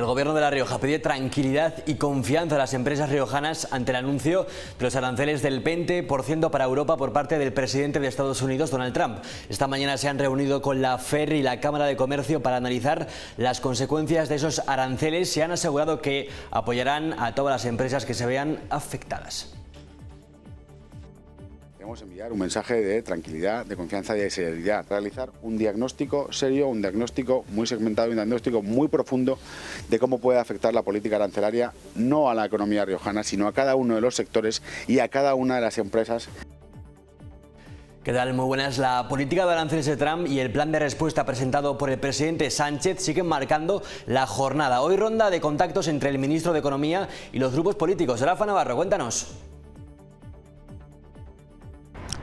El Gobierno de La Rioja pide tranquilidad y confianza a las empresas riojanas ante el anuncio de los aranceles del 20% para Europa por parte del presidente de Estados Unidos, Donald Trump. Esta mañana se han reunido con la FER y la Cámara de Comercio para analizar las consecuencias de esos aranceles y han asegurado que apoyarán a todas las empresas que se vean afectadas. Queremos enviar un mensaje de tranquilidad, de confianza y de seriedad. Realizar un diagnóstico serio, un diagnóstico muy segmentado, un diagnóstico muy profundo de cómo puede afectar la política arancelaria no a la economía riojana, sino a cada uno de los sectores y a cada una de las empresas. ¿Qué tal? Muy buenas. La política de aranceles de Trump y el plan de respuesta presentado por el presidente Sánchez siguen marcando la jornada. Hoy ronda de contactos entre el ministro de Economía y los grupos políticos. Rafa Navarro, cuéntanos.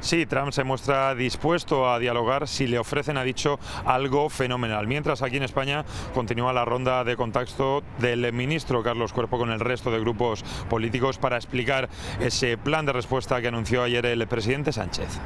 Sí, Trump se muestra dispuesto a dialogar si le ofrecen, ha dicho, algo fenomenal. Mientras aquí en España continúa la ronda de contacto del ministro Carlos Cuerpo con el resto de grupos políticos para explicar ese plan de respuesta que anunció ayer el presidente Sánchez.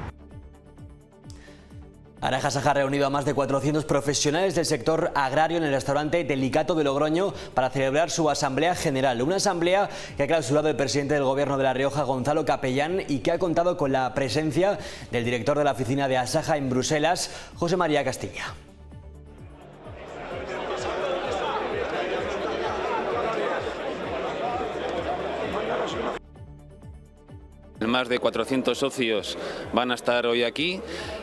Arajas ha reunido a más de 400 profesionales del sector agrario en el restaurante Delicato de Logroño para celebrar su asamblea general. Una asamblea que ha clausurado el presidente del Gobierno de La Rioja, Gonzalo Capellán, y que ha contado con la presencia del director de la oficina de Asaja en Bruselas, José María Castilla. Más de 400 socios van a estar hoy aquí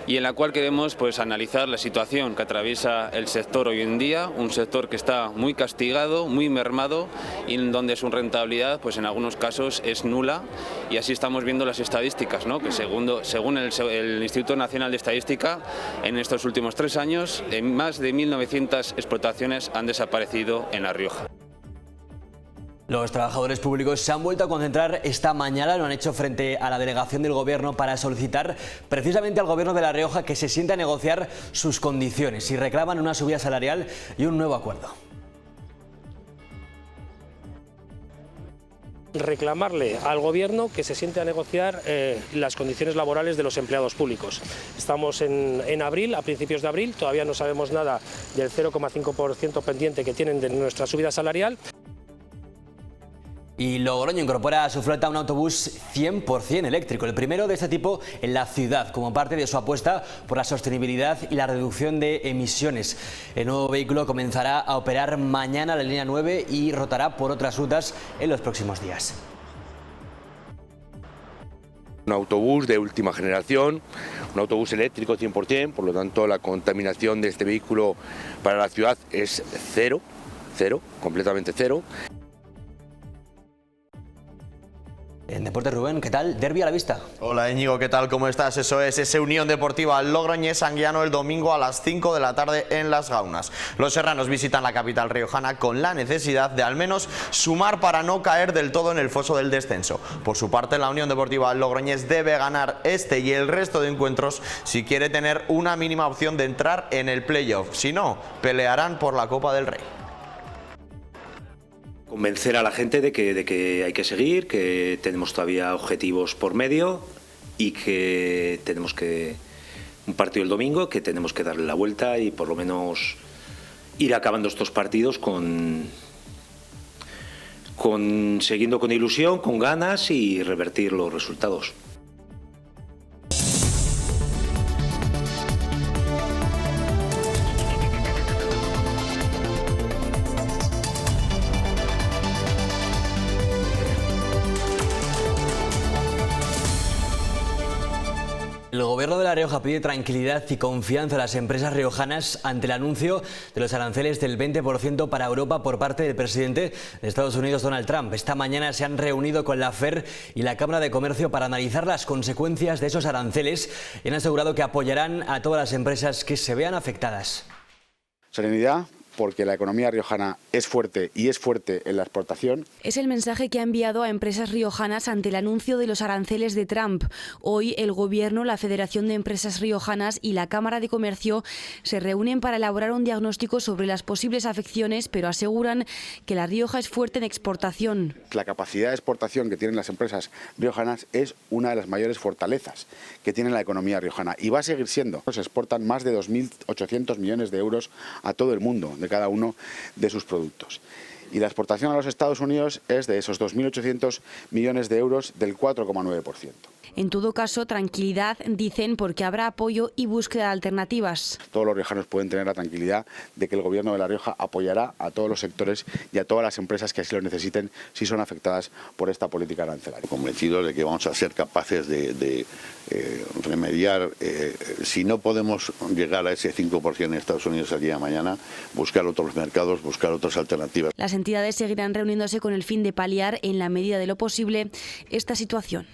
y en la cual queremos analizar la situación que atraviesa el sector hoy en día, un sector que está muy castigado, muy mermado y en donde su rentabilidad en algunos casos es nula, y así estamos viendo las estadísticas, ¿no? Que según el Instituto Nacional de Estadística, en estos últimos 3 años más de 1.900 explotaciones han desaparecido en La Rioja. Los trabajadores públicos se han vuelto a concentrar esta mañana, lo han hecho frente a la delegación del Gobierno para solicitar precisamente al Gobierno de La Rioja que se siente a negociar sus condiciones y reclaman una subida salarial y un nuevo acuerdo. Reclamarle al Gobierno que se siente a negociar las condiciones laborales de los empleados públicos. Estamos en abril, a principios de abril, todavía no sabemos nada del 0,5% pendiente que tienen de nuestra subida salarial. Y Logroño incorpora a su flota un autobús 100% eléctrico, el primero de este tipo en la ciudad, como parte de su apuesta por la sostenibilidad y la reducción de emisiones. El nuevo vehículo comenzará a operar mañana la línea 9 y rotará por otras rutas en los próximos días. Un autobús de última generación, un autobús eléctrico 100%, por lo tanto la contaminación de este vehículo para la ciudad es cero, completamente cero. En Deportes, Rubén, ¿qué tal? Derbi a la vista. Hola Íñigo, ¿qué tal? ¿Cómo estás? Eso es, ese Unión Deportiva Logroñés Anguiano el domingo a las 5 de la tarde en Las Gaunas. Los serranos visitan la capital riojana con la necesidad de al menos sumar para no caer del todo en el foso del descenso. Por su parte, la Unión Deportiva Logroñés debe ganar este y el resto de encuentros si quiere tener una mínima opción de entrar en el playoff. Si no, pelearán por la Copa del Rey. Convencer a la gente de que hay que seguir, que tenemos todavía objetivos por medio y que tenemos un partido el domingo, que tenemos que darle la vuelta y por lo menos ir acabando estos partidos siguiendo con ilusión, con ganas y revertir los resultados. El Gobierno de La Rioja pide tranquilidad y confianza a las empresas riojanas ante el anuncio de los aranceles del 20% para Europa por parte del presidente de Estados Unidos, Donald Trump. Esta mañana se han reunido con la FER y la Cámara de Comercio para analizar las consecuencias de esos aranceles y han asegurado que apoyarán a todas las empresas que se vean afectadas. Serenidad, porque la economía riojana es fuerte y es fuerte en la exportación. Es el mensaje que ha enviado a empresas riojanas ante el anuncio de los aranceles de Trump. Hoy el Gobierno, la Federación de Empresas Riojanas y la Cámara de Comercio se reúnen para elaborar un diagnóstico sobre las posibles afecciones, pero aseguran que La Rioja es fuerte en exportación. La capacidad de exportación que tienen las empresas riojanas es una de las mayores fortalezas que tiene la economía riojana y va a seguir siendo. Se exportan más de 2.800 millones de euros a todo el mundo de cada uno de sus productos. y la exportación a los Estados Unidos es de esos 2.800 millones de euros del 4,9%. En todo caso, tranquilidad, dicen, porque habrá apoyo y búsqueda de alternativas. Todos los riojanos pueden tener la tranquilidad de que el Gobierno de La Rioja apoyará a todos los sectores y a todas las empresas que así lo necesiten si son afectadas por esta política arancelaria. Convencidos de que vamos a ser capaces de remediar, si no podemos llegar a ese 5% en Estados Unidos el día de mañana, buscar otros mercados, buscar otras alternativas. Las entidades seguirán reuniéndose con el fin de paliar, en la medida de lo posible, esta situación.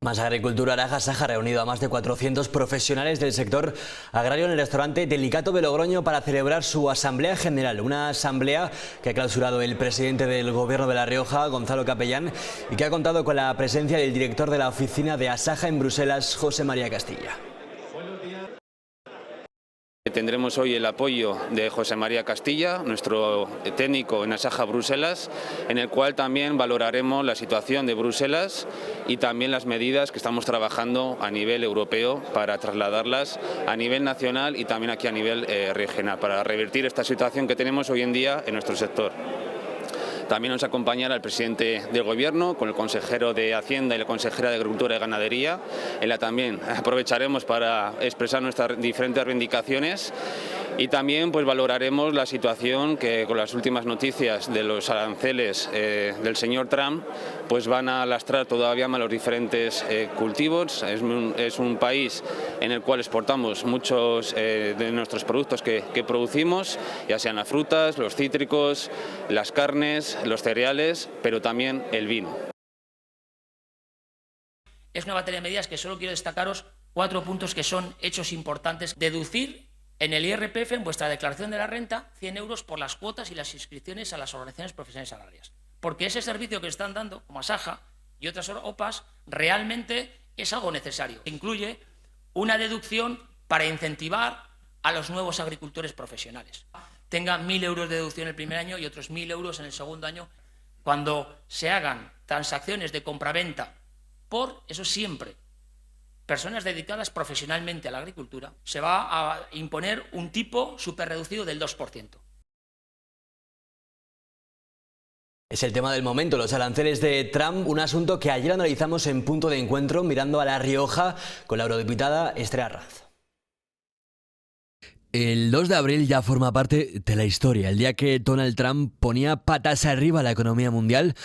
Más agricultura. Araja Saja ha reunido a más de 400 profesionales del sector agrario en el restaurante Delicato de Logroño para celebrar su asamblea general. Una asamblea que ha clausurado el presidente del Gobierno de La Rioja, Gonzalo Capellán, y que ha contado con la presencia del director de la oficina de Asaja en Bruselas, José María Castilla. Tendremos hoy el apoyo de José María Castilla, nuestro técnico en Asaja Bruselas, en el cual también valoraremos la situación de Bruselas y también las medidas que estamos trabajando a nivel europeo para trasladarlas a nivel nacional y también aquí a nivel regional, para revertir esta situación que tenemos hoy en día en nuestro sector. También nos acompañará el presidente del Gobierno con el consejero de Hacienda y la consejera de Agricultura y Ganadería. En la también aprovecharemos para expresar nuestras diferentes reivindicaciones y también pues valoraremos la situación que con las últimas noticias de los aranceles del señor Trump pues van a lastrar todavía más los diferentes cultivos. Es un país en el cual exportamos muchos de nuestros productos que producimos, ya sean las frutas, los cítricos, las carnes, los cereales, pero también el vino. Es una batería de medidas que solo quiero destacaros 4 puntos que son hechos importantes. Deducir en el IRPF, en vuestra declaración de la renta, 100 euros por las cuotas y las inscripciones a las organizaciones profesionales agrarias. Porque ese servicio que están dando, como Asaja y otras OPAs, realmente es algo necesario. Incluye una deducción para incentivar a los nuevos agricultores profesionales. Tengan 1.000 euros de deducción el primer año y otros 1.000 euros en el segundo año cuando se hagan transacciones de compraventa por, eso siempre, personas dedicadas profesionalmente a la agricultura. Se va a imponer un tipo superreducido del 2%. Es el tema del momento, los aranceles de Trump, un asunto que ayer analizamos en Punto de Encuentro mirando a La Rioja con la eurodiputada Esther Arranz. El 2 de abril ya forma parte de la historia, el día que Donald Trump ponía patas arriba a la economía mundial,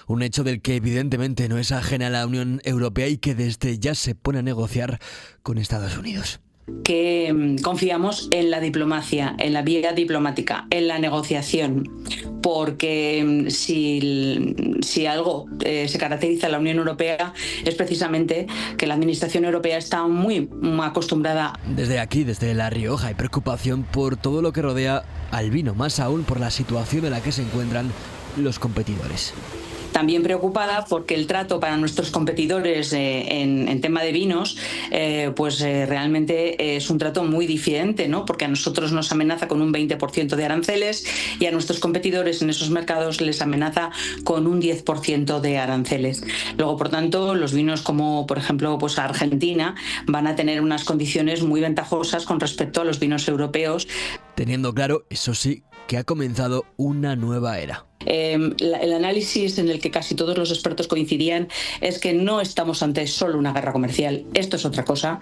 un hecho del que evidentemente no es ajena a la Unión Europea y que desde ya se pone a negociar con Estados Unidos. Que confiamos en la diplomacia, en la vía diplomática, en la negociación, porque si algo se caracteriza en la Unión Europea es precisamente que la Administración Europea está muy acostumbrada. Desde aquí, desde La Rioja, hay preocupación por todo lo que rodea al vino, más aún por la situación en la que se encuentran los competidores. También preocupada porque el trato para nuestros competidores en tema de vinos realmente es un trato muy diferente, ¿no? Porque a nosotros nos amenaza con un 20% de aranceles y a nuestros competidores en esos mercados les amenaza con un 10% de aranceles. Luego, por tanto, los vinos como, por ejemplo, pues Argentina van a tener unas condiciones muy ventajosas con respecto a los vinos europeos. Teniendo claro, eso sí, que ha comenzado una nueva era. El análisis en el que casi todos los expertos coincidían es que no estamos ante solo una guerra comercial, esto es otra cosa.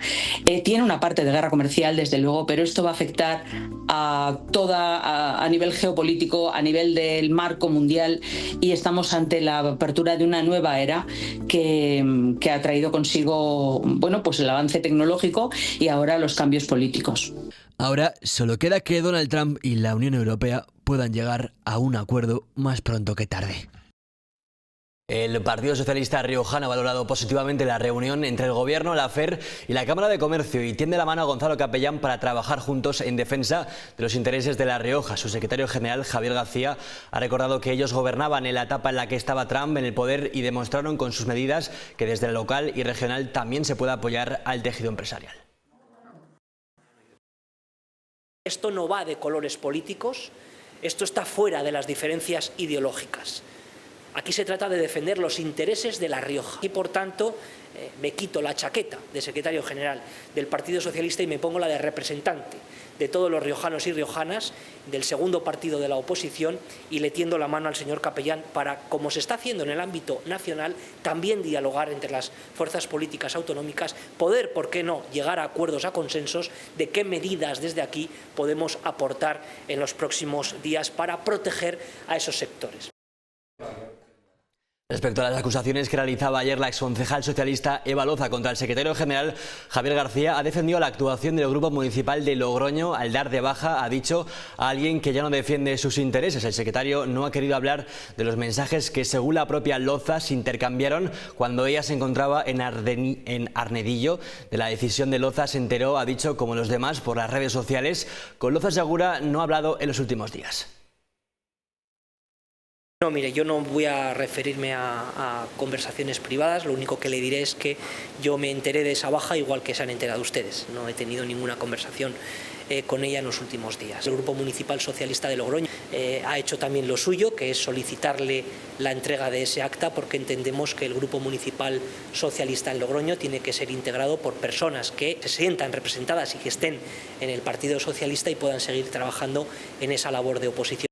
Tiene una parte de guerra comercial, desde luego, pero esto va a afectar a nivel geopolítico, a nivel del marco mundial, y estamos ante la apertura de una nueva era que ha traído consigo pues el avance tecnológico y ahora los cambios políticos. Ahora solo queda que Donald Trump y la Unión Europea puedan llegar a un acuerdo más pronto que tarde. El Partido Socialista riojano ha valorado positivamente la reunión entre el Gobierno, la FER y la Cámara de Comercio y tiende la mano a Gonzalo Capellán para trabajar juntos en defensa de los intereses de La Rioja. Su secretario general, Javier García, ha recordado que ellos gobernaban en la etapa en la que estaba Trump en el poder y demostraron con sus medidas que desde el local y regional también se puede apoyar al tejido empresarial. Esto no va de colores políticos, esto está fuera de las diferencias ideológicas. Aquí se trata de defender los intereses de La Rioja y, por tanto, me quito la chaqueta de secretario general del Partido Socialista y me pongo la de representante de todos los riojanos y riojanas del segundo partido de la oposición y le tiendo la mano al señor Capellán para, como se está haciendo en el ámbito nacional, también dialogar entre las fuerzas políticas autonómicas, poder, ¿por qué no?, llegar a acuerdos, a consensos de qué medidas desde aquí podemos aportar en los próximos días para proteger a esos sectores. Respecto a las acusaciones que realizaba ayer la exconcejal socialista Eva Loza contra el secretario general Javier García, ha defendido la actuación del Grupo Municipal de Logroño al dar de baja, ha dicho, a alguien que ya no defiende sus intereses. El secretario no ha querido hablar de los mensajes que, según la propia Loza, se intercambiaron cuando ella se encontraba en Arnedillo. De la decisión de Loza se enteró, ha dicho, como los demás, por las redes sociales. Con Loza Segura no ha hablado en los últimos días. No, mire, yo no voy a referirme a conversaciones privadas, lo único que le diré es que yo me enteré de esa baja igual que se han enterado ustedes, no he tenido ninguna conversación con ella en los últimos días. El Grupo Municipal Socialista de Logroño ha hecho también lo suyo, que es solicitarle la entrega de ese acta, porque entendemos que el Grupo Municipal Socialista en Logroño tiene que ser integrado por personas que se sientan representadas y que estén en el Partido Socialista y puedan seguir trabajando en esa labor de oposición.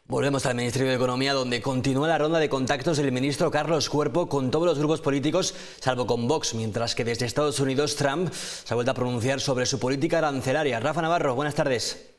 Volvemos al Ministerio de Economía, donde continúa la ronda de contactos del ministro Carlos Cuerpo con todos los grupos políticos, salvo con Vox, mientras que desde Estados Unidos Trump se ha vuelto a pronunciar sobre su política arancelaria. Rafa Navarro, buenas tardes.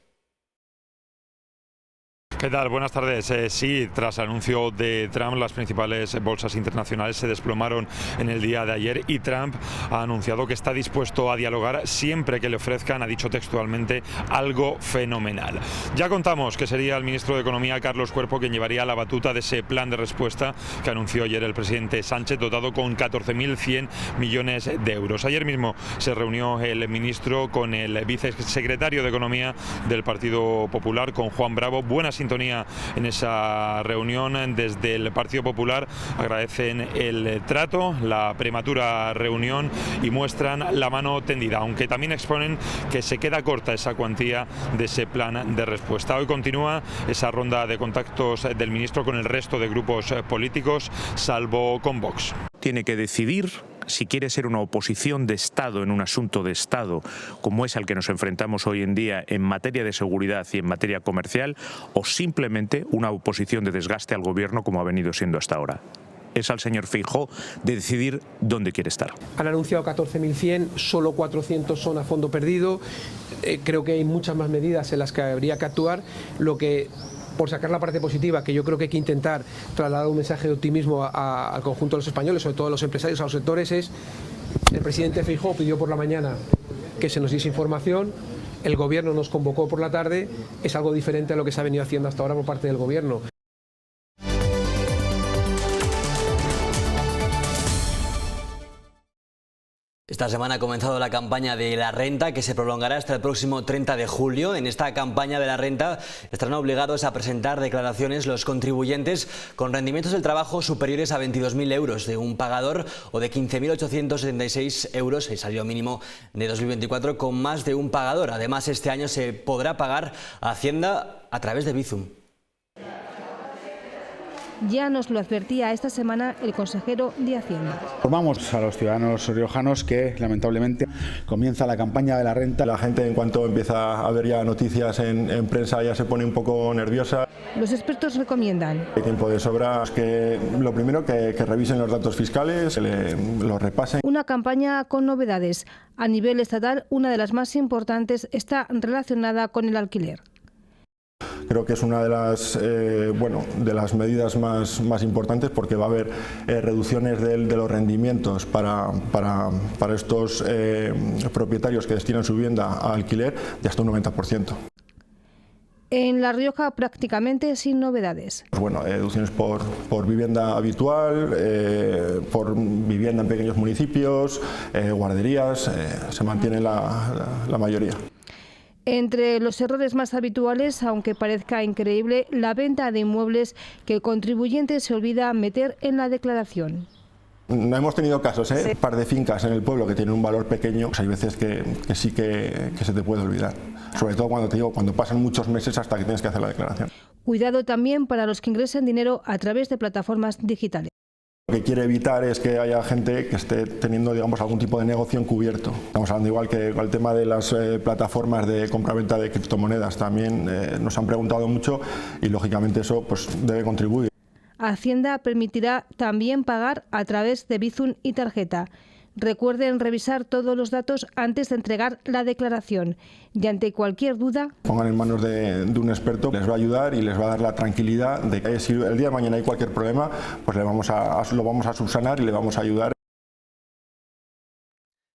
¿Qué tal? Buenas tardes. Sí, tras el anuncio de Trump, las principales bolsas internacionales se desplomaron en el día de ayer y Trump ha anunciado que está dispuesto a dialogar siempre que le ofrezcan, ha dicho textualmente, algo fenomenal. Ya contamos que sería el ministro de Economía, Carlos Cuerpo, quien llevaría la batuta de ese plan de respuesta que anunció ayer el presidente Sánchez, dotado con 14.100 millones de euros. Ayer mismo se reunió el ministro con el vicesecretario de Economía del Partido Popular, con Juan Bravo. Buena sintonía en esa reunión. Desde el Partido Popular agradecen el trato, la prematura reunión y muestran la mano tendida, aunque también exponen que se queda corta esa cuantía de ese plan de respuesta. Hoy continúa esa ronda de contactos del ministro con el resto de grupos políticos, salvo con Vox. Tiene que decidir si quiere ser una oposición de Estado en un asunto de Estado como es al que nos enfrentamos hoy en día en materia de seguridad y en materia comercial, o simplemente una oposición de desgaste al gobierno como ha venido siendo hasta ahora. Es al señor Feijóo de decidir dónde quiere estar. Han anunciado 14.100, solo 400 son a fondo perdido. Creo que hay muchas más medidas en las que habría que actuar. Lo que, por sacar la parte positiva, que yo creo que hay que intentar trasladar un mensaje de optimismo al conjunto de los españoles, sobre todo a los empresarios, a los sectores, es: el presidente Feijóo pidió por la mañana que se nos diese información, el gobierno nos convocó por la tarde, es algo diferente a lo que se ha venido haciendo hasta ahora por parte del gobierno. Esta semana ha comenzado la campaña de la renta, que se prolongará hasta el próximo 30 de julio. En esta campaña de la renta estarán obligados a presentar declaraciones los contribuyentes con rendimientos del trabajo superiores a 22.000 euros de un pagador o de 15.876 euros, el salario mínimo de 2024, con más de un pagador. Además, este año se podrá pagar a Hacienda a través de Bizum. Ya nos lo advertía esta semana el consejero de Hacienda. Informamos a los ciudadanos riojanos que lamentablemente comienza la campaña de la renta. La gente, en cuanto empieza a ver ya noticias en prensa, ya se pone un poco nerviosa. Los expertos recomiendan: hay tiempo de sobra, que lo primero que revisen los datos fiscales, que los repasen. Una campaña con novedades. A nivel estatal, una de las más importantes está relacionada con el alquiler. Creo que es una de las medidas más importantes, porque va a haber reducciones de los rendimientos para estos propietarios que destinan su vivienda a alquiler de hasta un 90%. En La Rioja prácticamente sin novedades. Deducciones por vivienda habitual, por vivienda en pequeños municipios, guarderías, se mantiene la mayoría. Entre los errores más habituales, aunque parezca increíble, la venta de inmuebles que el contribuyente se olvida meter en la declaración. No hemos tenido casos, sí. Un par de fincas en el pueblo que tienen un valor pequeño, pues hay veces que sí que se te puede olvidar. Sobre todo cuando pasan muchos meses hasta que tienes que hacer la declaración. Cuidado también para los que ingresen dinero a través de plataformas digitales. Lo que quiere evitar es que haya gente que esté teniendo, digamos, algún tipo de negocio encubierto. Estamos hablando igual que con el tema de las plataformas de compra-venta de criptomonedas. También nos han preguntado mucho y lógicamente eso pues debe contribuir. Hacienda permitirá también pagar a través de Bizum y tarjeta. Recuerden revisar todos los datos antes de entregar la declaración y ante cualquier duda pongan en manos de un experto, les va a ayudar y les va a dar la tranquilidad de que si el día de mañana hay cualquier problema, pues lo vamos a subsanar y le vamos a ayudar.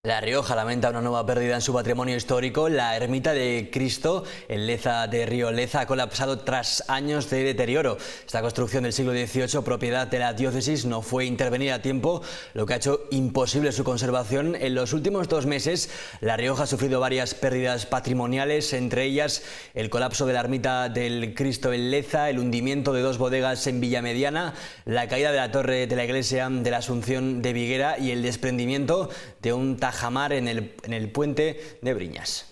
La Rioja lamenta una nueva pérdida en su patrimonio histórico. La ermita de Cristo en Leza de Río Leza ha colapsado tras años de deterioro. Esta construcción del siglo XVIII, propiedad de la diócesis, no fue intervenida a tiempo, lo que ha hecho imposible su conservación. En los últimos 2 meses, La Rioja ha sufrido varias pérdidas patrimoniales, entre ellas el colapso de la ermita del Cristo en Leza, el hundimiento de 2 bodegas en Villamediana, la caída de la torre de la iglesia de la Asunción de Viguera y el desprendimiento de un tajamar en el puente de Briñas.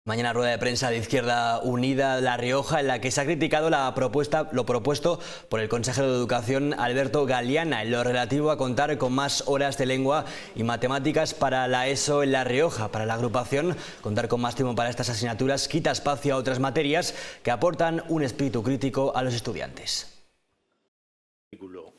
Mañana rueda de prensa de Izquierda Unida La Rioja, en la que se ha criticado lo propuesto por el consejero de Educación Alberto Galeana en lo relativo a contar con más horas de lengua y matemáticas para la ESO en La Rioja. Para la agrupación, contar con más tiempo para estas asignaturas quita espacio a otras materias que aportan un espíritu crítico a los estudiantes.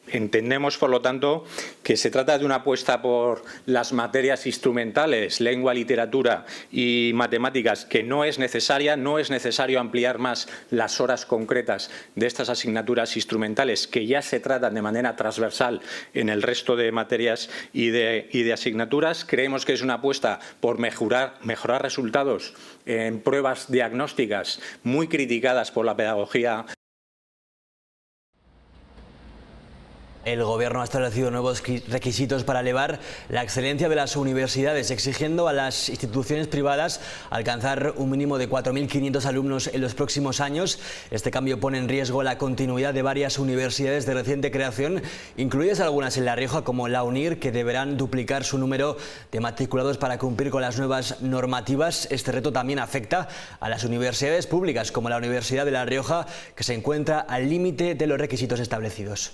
Entendemos, por lo tanto, que se trata de una apuesta por las materias instrumentales, lengua, literatura y matemáticas, que no es necesaria, no es necesario ampliar más las horas concretas de estas asignaturas instrumentales, que ya se tratan de manera transversal en el resto de materias y de asignaturas. Creemos que es una apuesta por mejorar resultados en pruebas diagnósticas muy criticadas por la pedagogía. El Gobierno ha establecido nuevos requisitos para elevar la excelencia de las universidades, exigiendo a las instituciones privadas alcanzar un mínimo de 4.500 alumnos en los próximos años. Este cambio pone en riesgo la continuidad de varias universidades de reciente creación, incluidas algunas en La Rioja como la UNIR, que deberán duplicar su número de matriculados para cumplir con las nuevas normativas. Este reto también afecta a las universidades públicas, como la Universidad de La Rioja, que se encuentra al límite de los requisitos establecidos.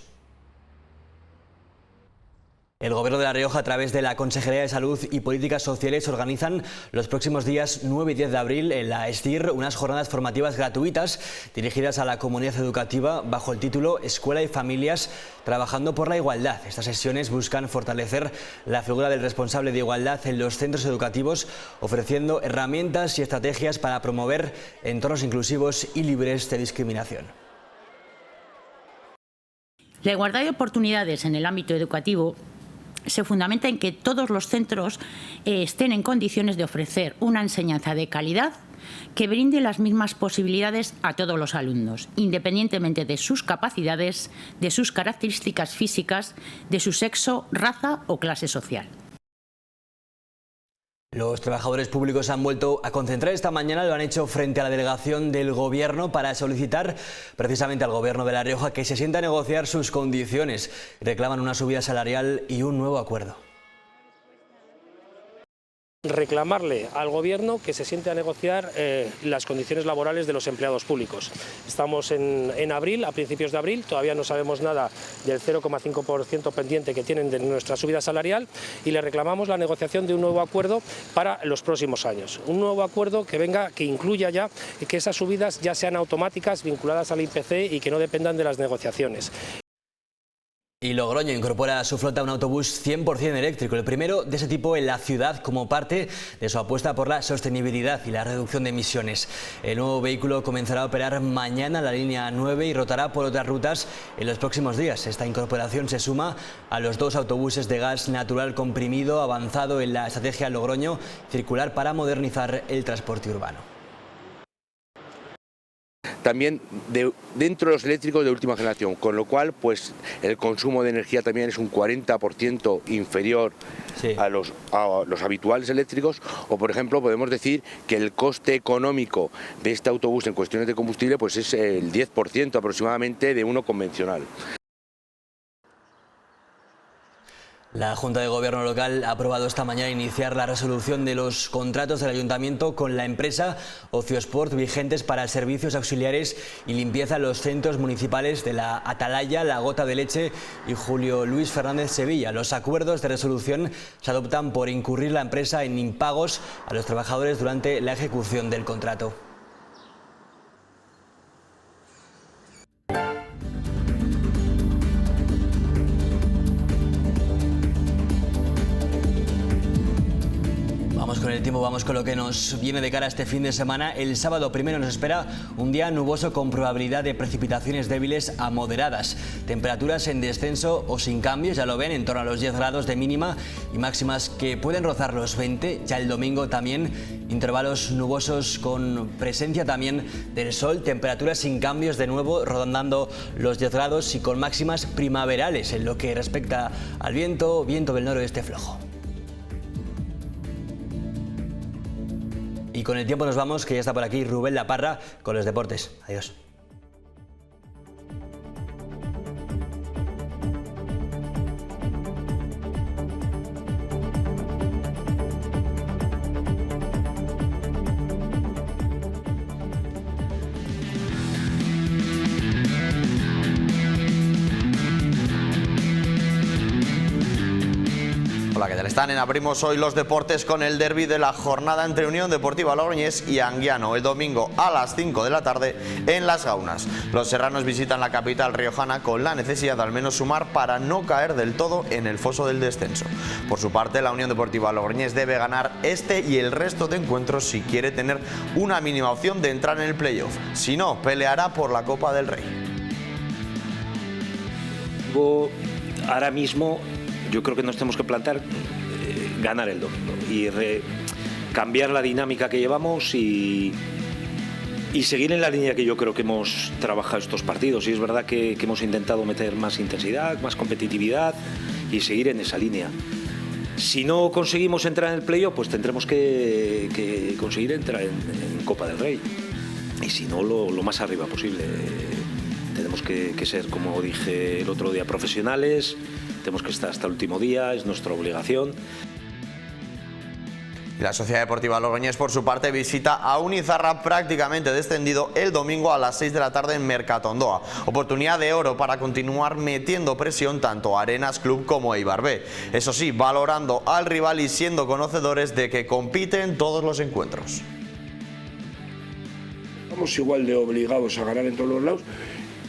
El Gobierno de La Rioja, a través de la Consejería de Salud y Políticas Sociales, organizan los próximos días 9 y 10 de abril en la ESTIR unas jornadas formativas gratuitas dirigidas a la comunidad educativa bajo el título Escuela y Familias trabajando por la igualdad. Estas sesiones buscan fortalecer la figura del responsable de igualdad en los centros educativos, ofreciendo herramientas y estrategias para promover entornos inclusivos y libres de discriminación. La igualdad de oportunidades en el ámbito educativo se fundamenta en que todos los centros estén en condiciones de ofrecer una enseñanza de calidad que brinde las mismas posibilidades a todos los alumnos, independientemente de sus capacidades, de sus características físicas, de su sexo, raza o clase social. Los trabajadores públicos se han vuelto a concentrar esta mañana, lo han hecho frente a la delegación del Gobierno para solicitar precisamente al Gobierno de La Rioja que se sienta a negociar sus condiciones. Reclaman una subida salarial y un nuevo acuerdo. Reclamarle al Gobierno que se siente a negociar las condiciones laborales de los empleados públicos. Estamos en abril, a principios de abril, todavía no sabemos nada del 0,5% pendiente que tienen de nuestra subida salarial y le reclamamos la negociación de un nuevo acuerdo para los próximos años. Un nuevo acuerdo que venga, que incluya ya que esas subidas ya sean automáticas, vinculadas al IPC y que no dependan de las negociaciones. Y Logroño incorpora a su flota un autobús 100% eléctrico, el primero de ese tipo en la ciudad como parte de su apuesta por la sostenibilidad y la reducción de emisiones. El nuevo vehículo comenzará a operar mañana en la línea 9 y rotará por otras rutas en los próximos días. Esta incorporación se suma a los 2 autobuses de gas natural comprimido avanzado en la estrategia Logroño circular para modernizar el transporte urbano. También dentro de los eléctricos de última generación, con lo cual pues el consumo de energía también es un 40% inferior a los habituales eléctricos, o por ejemplo podemos decir que el coste económico de este autobús en cuestiones de combustible pues es el 10% aproximadamente de uno convencional. La Junta de Gobierno local ha aprobado esta mañana iniciar la resolución de los contratos del Ayuntamiento con la empresa Ociosport vigentes para servicios auxiliares y limpieza en los centros municipales de la Atalaya, La Gota de Leche y Julio Luis Fernández Sevilla. Los acuerdos de resolución se adoptan por incurrir la empresa en impagos a los trabajadores durante la ejecución del contrato. Con el tiempo vamos con lo que nos viene de cara a este fin de semana. El sábado primero nos espera un día nuboso con probabilidad de precipitaciones débiles a moderadas. Temperaturas en descenso o sin cambios, ya lo ven, en torno a los 10 grados de mínima y máximas que pueden rozar los 20. Ya el domingo también intervalos nubosos con presencia también del sol. Temperaturas sin cambios de nuevo, rondando los 10 grados y con máximas primaverales en lo que respecta al viento del noroeste flojo. Y con el tiempo nos vamos, que ya está por aquí Rubén La Parra con los deportes. Adiós. Hola, ¿qué tal están? Abrimos hoy los deportes con el derbi de la jornada entre Unión Deportiva Logroñés y Anguiano, el domingo a las 5 de la tarde en Las Gaunas. Los serranos visitan la capital riojana con la necesidad de al menos sumar para no caer del todo en el foso del descenso. Por su parte, la Unión Deportiva Logroñés debe ganar este y el resto de encuentros si quiere tener una mínima opción de entrar en el playoff. Si no, peleará por la Copa del Rey. Ahora mismo yo creo que nos tenemos que plantear ganar el domingo y cambiar la dinámica que llevamos y seguir en la línea que yo creo que hemos trabajado estos partidos. Y es verdad que hemos intentado meter más intensidad, más competitividad y seguir en esa línea. Si no conseguimos entrar en el playoff, pues tendremos que conseguir entrar en Copa del Rey. Y si no, lo más arriba posible. Tenemos que ser, como dije el otro día, profesionales. Tenemos que estar hasta el último día, es nuestra obligación. La Sociedad Deportiva Logroñés, por su parte, visita a un Izarra prácticamente descendido el domingo a las 6 de la tarde en Mercatondoa. Oportunidad de oro para continuar metiendo presión tanto a Arenas Club como a Eibar B. Eso sí, valorando al rival y siendo conocedores de que compite en todos los encuentros. Estamos igual de obligados a ganar en todos los lados.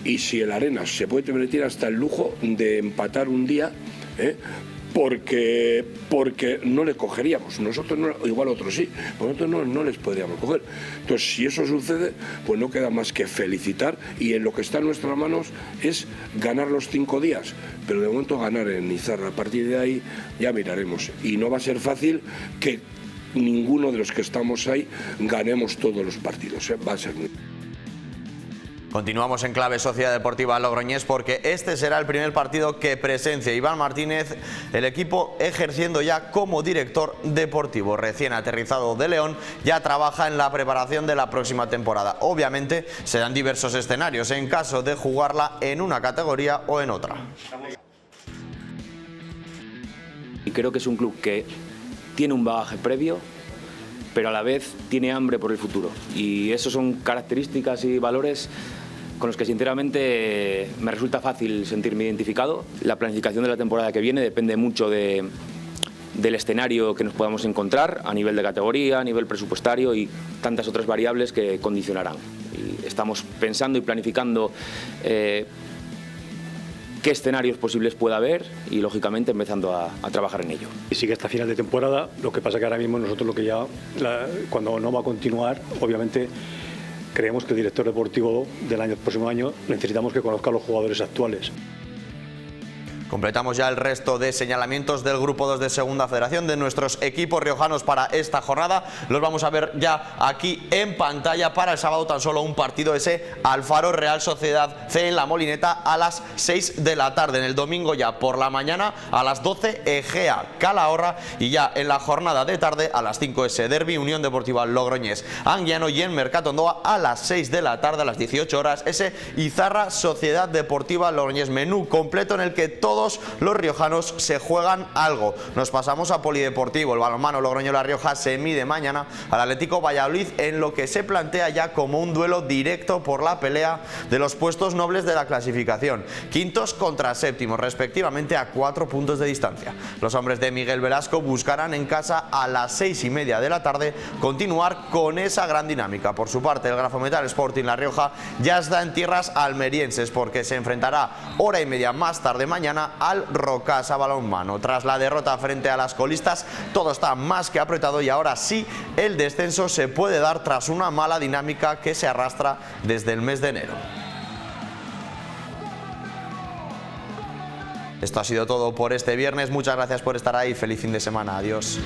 Y si el Arenas se puede permitir hasta el lujo de empatar un día, porque no le cogeríamos. Nosotros no, igual otros sí, nosotros no les podríamos coger. Entonces, si eso sucede, pues no queda más que felicitar y en lo que está en nuestras manos es ganar los 5 días. Pero de momento ganar en Izarra. A partir de ahí ya miraremos. Y no va a ser fácil que ninguno de los que estamos ahí ganemos todos los partidos. Va a ser muy... Continuamos en clave Sociedad Deportiva Logroñés porque este será el primer partido que presencia Iván Martínez, el equipo ejerciendo ya como director deportivo. Recién aterrizado de León, ya trabaja en la preparación de la próxima temporada. Obviamente serán diversos escenarios en caso de jugarla en una categoría o en otra. Y creo que es un club que tiene un bagaje previo, pero a la vez tiene hambre por el futuro. Y eso son características y valores con los que sinceramente me resulta fácil sentirme identificado. La planificación de la temporada que viene depende mucho del escenario que nos podamos encontrar a nivel de categoría, a nivel presupuestario y tantas otras variables que condicionarán. Y estamos pensando y planificando qué escenarios posibles pueda haber y lógicamente empezando a trabajar en ello. Y sigue hasta final de temporada, lo que pasa que ahora mismo nosotros lo que ya, cuando no va a continuar, obviamente creemos que el director deportivo del próximo año necesitamos que conozca a los jugadores actuales. Completamos ya el resto de señalamientos del Grupo 2 de Segunda Federación de nuestros equipos riojanos para esta jornada. Los vamos a ver ya aquí en pantalla. Para el sábado tan solo un partido, ese Alfaro Real Sociedad C en La Molineta a las 6 de la tarde. En el domingo ya por la mañana a las 12 Egea Calahorra y ya en la jornada de tarde a las 5 ese derbi Unión Deportiva Logroñés Anguiano y en Mercatondoa a las 6 de la tarde a las 18 horas ese Izarra Sociedad Deportiva Logroñés. Menú completo en el que todo todos los riojanos se juegan algo. Nos pasamos a polideportivo. El balonmano Logroño-La Rioja se mide mañana al Atlético Valladolid en lo que se plantea ya como un duelo directo por la pelea de los puestos nobles de la clasificación. Quintos contra séptimos, respectivamente, a 4 puntos de distancia. Los hombres de Miguel Velasco buscarán en casa a las 6:30 de la tarde continuar con esa gran dinámica. Por su parte, el Grafometal Sporting La Rioja ya está en tierras almerienses porque se enfrentará hora y media más tarde mañana al Rocasa Balonmano. Tras la derrota frente a las colistas, todo está más que apretado y ahora sí el descenso se puede dar tras una mala dinámica que se arrastra desde el mes de enero. Esto ha sido todo por este viernes. Muchas gracias por estar ahí. Feliz fin de semana. Adiós.